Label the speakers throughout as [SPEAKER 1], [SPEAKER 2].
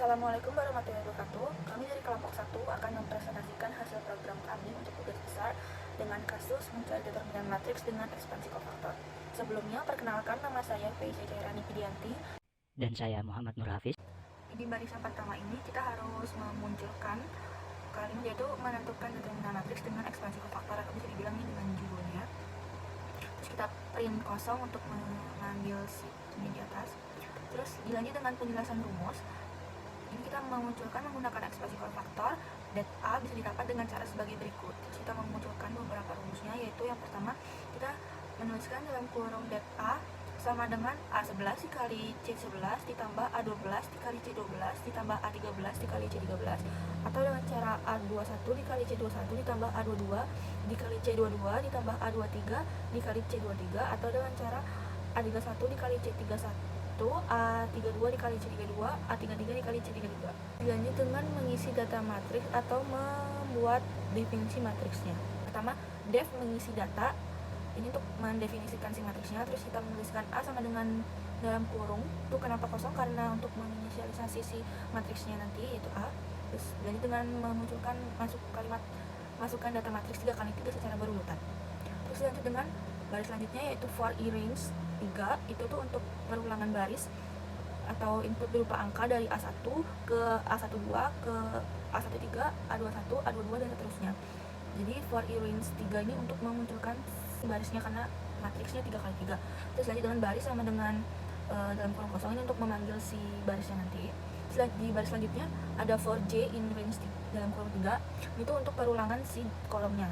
[SPEAKER 1] Assalamualaikum warahmatullahi wabarakatuh. Kami dari kelompok 1 akan mempresentasikan hasil program kami untuk tugas besar dengan kasus mencari determinan matriks dengan ekspansi kofaktor. Sebelumnya, perkenalkan, nama saya PIC Cairani Pidianti.
[SPEAKER 2] Dan saya Muhammad Nur Hafiz.
[SPEAKER 1] Di barisan pertama ini kita harus memunculkan kalimat, yaitu menentukan determinan matriks dengan ekspansi kofaktor, atau bisa dibilang ini dengan judulnya. Terus kita print kosong untuk mengambil si ini di atas. Terus dilanjut dengan penjelasan rumus. Ini kita memunculkan menggunakan ekspansi kofaktor. Det A bisa didapat dengan cara sebagai berikut. Terus kita memunculkan beberapa rumusnya, yaitu yang pertama kita menuliskan dalam kurung det A sama dengan A11 dikali C11 ditambah A12 dikali C12 ditambah A13 dikali C13, atau dengan cara A21 dikali C21 ditambah A22 dikali C22 ditambah A23 dikali C23, atau dengan cara A31 dikali C31 A32 dikali C32 A33 dikali C33. Dilanjut dengan mengisi data matriks atau membuat definisi matriksnya. Pertama, def mengisi data. Ini untuk mendefinisikan si matriksnya. Terus kita menuliskan A sama dengan dalam kurung. Itu kenapa kosong? Karena untuk menginisialisasi si matriksnya nanti, yaitu A. Terus dilanjut dengan memunculkan masukkan data matriks 3 kali 3 secara berurutan. Terus dilanjut dengan baris selanjutnya, yaitu for i range 3. Itu tuh untuk perulangan baris atau input berupa angka dari A1 ke A12 ke A13, A21, A22 dan seterusnya. Jadi for i range 3 ini untuk memunculkan barisnya karena matriksnya 3 kali 3. Terus lanjut dengan baris sama dengan dalam kurung kosong ini untuk memanggil si barisnya nanti. Di baris selanjutnya ada for j in range dalam kurung 3, itu untuk perulangan si kolomnya.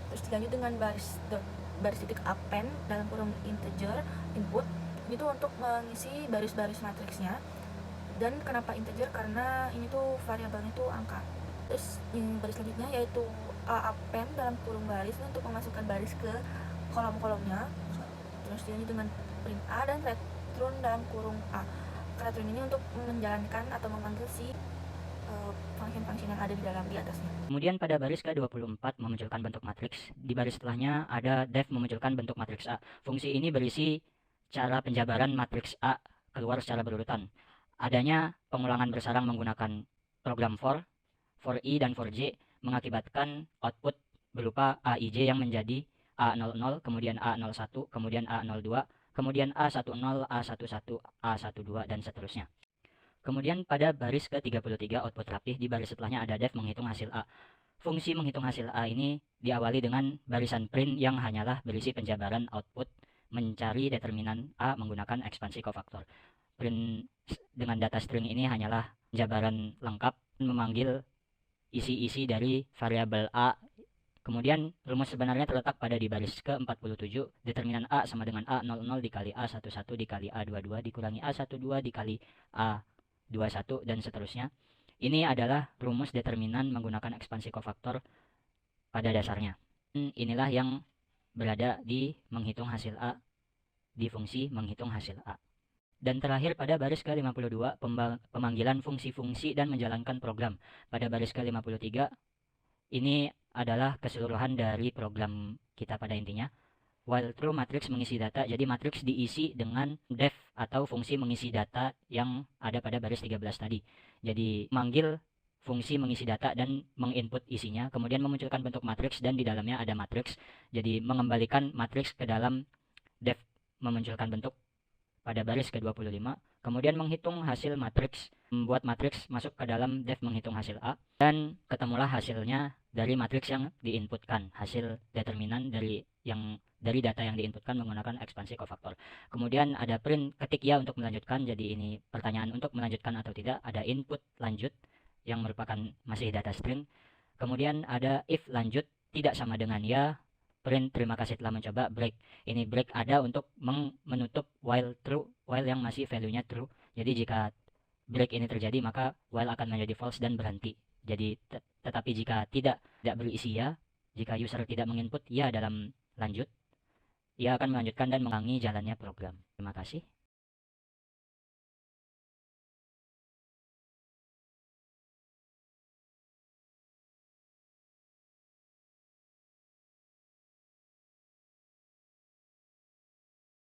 [SPEAKER 1] Terus dilanjut dengan baris titik append dalam kurung integer input, itu untuk mengisi baris-baris matriksnya. Dan kenapa integer? Karena ini tuh variabelnya tuh angka. Terus yang baris selanjutnya yaitu a append dalam kurung baris untuk memasukkan baris ke kolom-kolomnya. Terus dilanjut dengan print a dan return dalam kurung a. Return ini untuk menjalankan atau memanggil si function-function yang ada di atasnya.
[SPEAKER 2] Kemudian pada baris ke-24 memunculkan bentuk matriks. Di baris setelahnya ada def memunculkan bentuk matriks A. Fungsi ini berisi cara penjabaran matriks A keluar secara berurutan. Adanya pengulangan bersarang menggunakan program for i dan for j mengakibatkan output berupa aij yang menjadi A00, kemudian A01, kemudian A02, kemudian A10, A11, A12, dan seterusnya. Kemudian pada baris ke-33 output rapih, di baris setelahnya ada def menghitung hasil A. Fungsi menghitung hasil A ini diawali dengan barisan print yang hanyalah berisi penjabaran output mencari determinan A menggunakan ekspansi kofaktor. Print dengan data string ini hanyalah penjabaran lengkap memanggil isi-isi dari variabel A. Kemudian rumus sebenarnya terletak pada di baris ke-47, determinan A sama dengan A00 dikali A11 dikali A22 dikurangi A12 dikali A21 dan seterusnya. Ini adalah rumus determinan menggunakan ekspansi kofaktor pada dasarnya. Inilah yang berada di menghitung hasil A, di fungsi menghitung hasil A. Dan terakhir pada baris ke-52 pemanggilan fungsi-fungsi dan menjalankan program. Pada baris ke-53 ini adalah keseluruhan dari program kita pada intinya. While true matriks mengisi data, jadi matriks diisi dengan def atau fungsi mengisi data yang ada pada baris 13 tadi. Jadi manggil fungsi mengisi data dan menginput isinya, kemudian memunculkan bentuk matriks dan di dalamnya ada matriks. Jadi mengembalikan matriks ke dalam def memunculkan bentuk pada baris ke-25, kemudian menghitung hasil matriks, membuat matriks masuk ke dalam def menghitung hasil A, dan ketemulah hasilnya dari matriks yang diinputkan, hasil determinan dari data yang diinputkan menggunakan ekspansi kofaktor. Kemudian ada print ketik ya untuk melanjutkan, jadi ini pertanyaan untuk melanjutkan atau tidak. Ada input lanjut yang merupakan masih data string. Kemudian ada if lanjut tidak sama dengan ya. Print terima kasih telah mencoba. Break, ini break ada untuk menutup while true, while yang masih value-nya true. Jadi jika break ini terjadi maka while akan menjadi false dan berhenti. Jadi tetapi jika tidak berisi ya, jika user tidak menginput ya dalam lanjut, ia akan melanjutkan dan mengulangi jalannya program. Terima kasih.